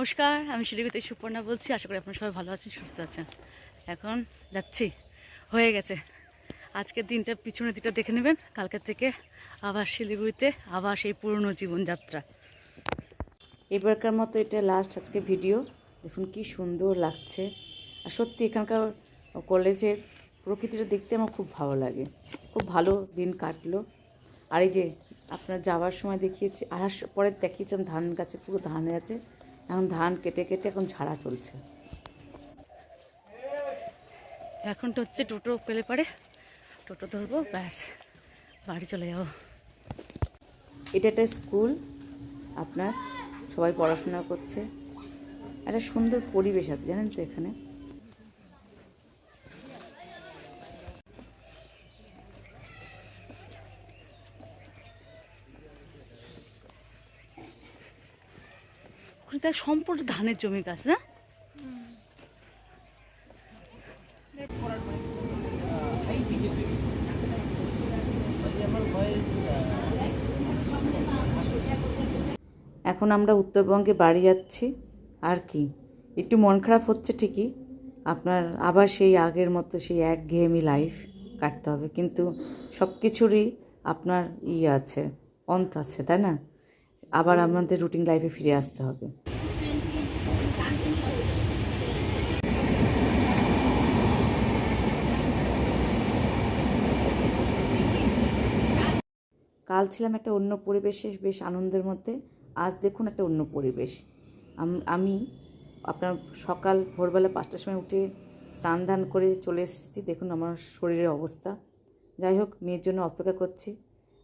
নমস্কার, আমি শিলিগুড়িতে সুপর্ণা বলছি। আশা করি আপনারা সবাই ভালো আছেন, সুস্থ আছেন। এখন যাচ্ছি, হয়ে গেছে আজকের দিনটা, পিছনের দিকটা দেখে নেবেন। কালকের থেকে আবার শিলিগুড়িতে, আবার সেই পুরনো জীবনযাত্রা। এবারকার মতো এটা লাস্ট আজকে ভিডিও। দেখুন কি সুন্দর লাগছে। আর সত্যি এখানকার কলেজের প্রকৃতিটা দেখতে আমার খুব ভালো লাগে। খুব ভালো দিন কাটলো। আর এই যে আপনার যাওয়ার সময় দেখিয়েছি, আসার পরে দেখিয়েছিলাম ধান গাছে পুরো ধান আছে। এখন ধান কেটে কেটে এখন ঝাড়া চলছে। এখনটা হচ্ছে টোটো পেলে পারে টোটো ধরবো, ব্যাস বাড়ি চলে যাবো। এটা একটা স্কুল, আপনার সবাই পড়াশোনা করছে। একটা সুন্দর পরিবেশ আছে জানেন তো এখানে। ওখানে সম্পূর্ণ ধানের জমি গাছ না। এখন আমরা উত্তরবঙ্গে বাড়ি যাচ্ছি। আর কি একটু মন খারাপ হচ্ছে ঠিকই, আপনার আবার সেই আগের মতো সেই একঘেয়েমি লাইফ কাটতে হবে, কিন্তু সব কিছুরই আপনার আছে, অন্ত আছে, তাই না? আবার আমাদের রুটিন লাইফে ফিরে আসতে হবে। কাল ছিলাম একটা অন্য পরিবেশে, বেশ আনন্দের মধ্যে। আজ দেখুন একটা অন্য পরিবেশ। আমি আপনার সকাল ভোরবেলা 5টার সময় উঠে স্নান ধান করে চলে এসেছি। দেখুন আমার শরীরের অবস্থা। যাই হোক, মেয়ের জন্য অপেক্ষা করছি।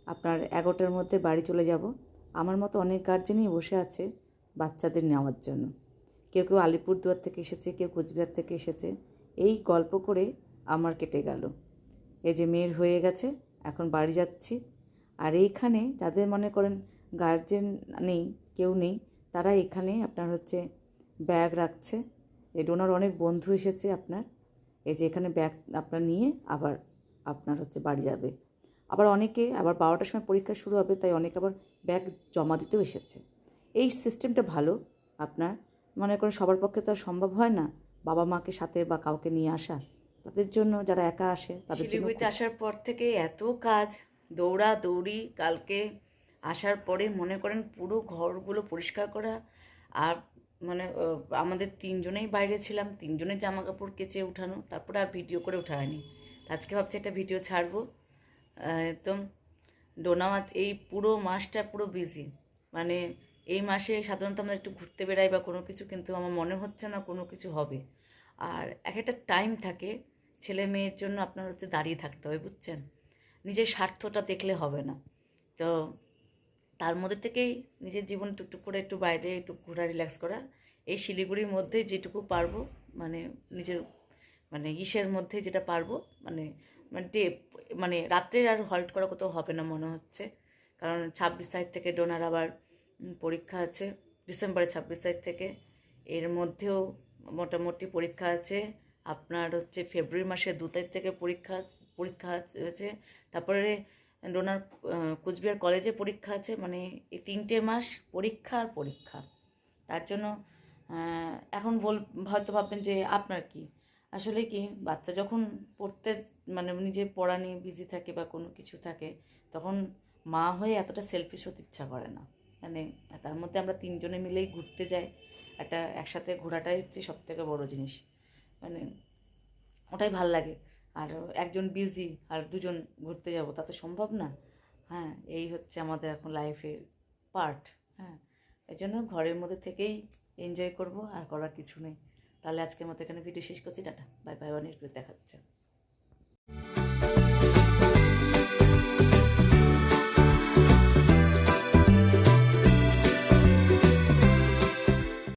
আপনার 11টার মধ্যে বাড়ি চলে যাব। আমার মতো অনেক গার্জেনই বসে আছে বাচ্চাদের নেওয়ার জন্য। কেউ কেউ আলিপুরদুয়ার থেকে এসেছে, কেউ কোচবিহার থেকে এসেছে। এই গল্প করে আমার কেটে গেল। এই যে মেয়ের হয়ে গেছে, এখন বাড়ি যাচ্ছি। আর এইখানে যাদের মনে করেন গার্জেন নেই, কেউ নেই, তারা এখানে আপনার হচ্ছে ব্যাগ রাখছে। এই ডোনার অনেক বন্ধু এসেছে আপনার। এই যে এখানে ব্যাগ আপনার নিয়ে আবার আপনার হচ্ছে বাড়ি যাবে। আবার অনেকে আবার 12টার সময় পরীক্ষা শুরু হবে, তাই অনেকে আবার ব্যাগ জমা দিতেও এসেছে। এই সিস্টেমটা ভালো। আপনার মনে করেন সবার পক্ষে তো আর সম্ভব হয় না বাবা মাকে সাথে বা কাউকে নিয়ে আসা। তাদের জন্য, যারা একা আসে তাদের জন্য। শিলিগুড়িতে আসার পর থেকে এত কাজ, দৌড়া দৌড়ি। কালকে আসার পরে মনে করেন পুরো ঘরগুলো পরিষ্কার করা। আর মানে আমাদের 3জনেই বাইরে ছিলাম, 3জনের জামা কাপড় কেচে উঠানো, তারপরে আর ভিডিও করে ওঠা হয়নি। আজকে ভাবছি একটা ভিডিও ছাড়বো। একদম ডোনা মাছ এই পুরো মাসটা পুরো বিজি। মানে এই মাসে সাধারণত আমরা একটু ঘুরতে বেড়াই বা কোনো কিছু, কিন্তু আমার মনে হচ্ছে না কোনো কিছু হবে। আর এক একটা টাইম থাকে, ছেলে মেয়ের জন্য আপনার হচ্ছে দাঁড়িয়ে থাকতে হবে, বুঝছেন? নিজের স্বার্থটা দেখলে হবে না। তো তার মধ্যে থেকেই নিজের জীবন টুকটুক করে একটু বাইরে একটু ঘোরা, রিল্যাক্স করা। এই শিলিগুড়ির মধ্যে যেটুকু পারবো, মানে নিজের মানে ইসের মধ্যে যেটা পারবো, মানে মানে ডে মানে রাত্রে আর হল্ট করা কোথাও হবে না মনে হচ্ছে। কারণ 26 তারিখ থেকে ডোনার আবার পরীক্ষা আছে, ডিসেম্বরের 26 তারিখ থেকে। এর মধ্যেও মোটামুটি পরীক্ষা আছে আপনার হচ্ছে ফেব্রুয়ারি মাসের 2 তারিখ থেকে পরীক্ষা আছে। তারপরে ডোনার কুচবিহার কলেজে পরীক্ষা আছে। মানে এই 3টে মাস পরীক্ষা আর পরীক্ষা। তার জন্য এখন হয়তো ভাববেন যে আপনার কি, আসলে কি বাচ্চা যখন পড়তে মানে নিজে পড়া নিয়ে বিজি থাকে বা কোনো কিছু থাকে, তখন মা হয়ে এতটা সেলফিশ হতে ইচ্ছা করে না। মানে তার মধ্যে আমরা 3জনে মিলেই ঘুরতে যাই। একটা একসাথে ঘোরাটাই হচ্ছে সবথেকে বড় জিনিস। মানে ওটাই ভাল লাগে। আর একজন বিজি আর 2জন ঘুরতে যাব, তা তো সম্ভব না। হ্যাঁ, এই হচ্ছে আমাদের এখন লাইফের পার্ট। হ্যাঁ, এই জন্য ঘরের মধ্যে থেকেই এনজয় করব, আর করার কিছু নেই। তাহলে আজকের মতো এখানে ভিডিও শেষ করছি। টাটা, বাই বাই, অনেক দেখাচ্ছে।